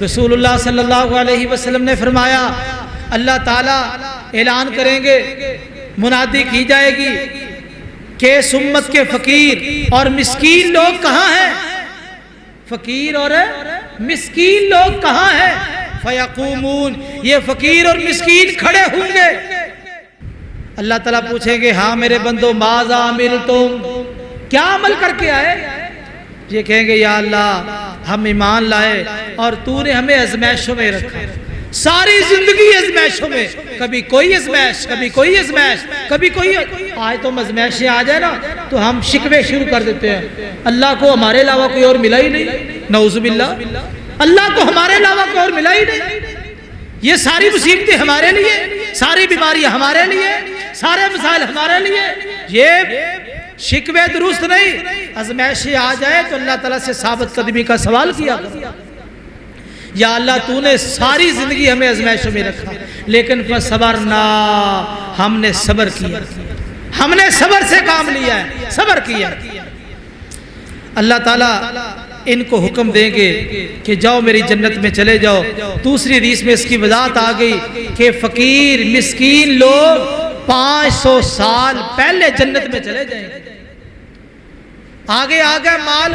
رسول اللہ صلی اللہ علیہ وسلم نے فرمایا اللہ تعالیٰ اعلان کریں گے، منادی کی جائے گی کہ اس امت کے فقیر اور مسکین لوگ کہاں ہیں؟ فقیر اور مسکین لوگ کہاں ہیں؟ فیقومون، یہ فقیر اور مسکین کھڑے ہوں گے۔ اللہ تعالیٰ پوچھیں گے ہاں میرے بندو ماذا عملتم، کیا عمل کر کے آئے؟ یہ کہیں گے یا اللہ ہم ایمان لائے اور تو نے ہمیں ازمائشوں میں رکھا، ساری زندگی ازمائشوں میں، کبھی کوئی ازمائش، کبھی کوئی ازمائش، کبھی کوئی، آج تو ازمائشیں آ جائے نا تو ہم شکوے شروع کر دیتے ہیں، اللہ کو ہمارے علاوہ کوئی اور ملا ہی نہیں، نعوذ باللہ، اللہ کو ہمارے علاوہ کوئی اور ملا ہی نہیں، یہ ساری مصیبتیں ہمارے لیے، ساری بیماریاں ہمارے لیے، سارے مسائل ہمارے لیے، یہ شکوے درست نہیں۔ ازمائشیں آ جائے تو اللہ تعالیٰ سے ثابت قدمی کا سوال کیا کرو، یا اللہ تو نے ساری زندگی ہمیں ازمائشوں میں رکھا لیکن فصبرنا، ہم نے صبر کیا، ہم نے صبر سے کام لیا ہے، صبر کیا۔ اللہ تعالیٰ ان کو حکم دیں گے کہ جاؤ میری جنت میں چلے جاؤ۔ دوسری حدیث میں اس کی وضاحت آ گئی کہ فقیر مسکین لوگ 500 سال پہلے جنت میں چلے جائیں گے، آگے مال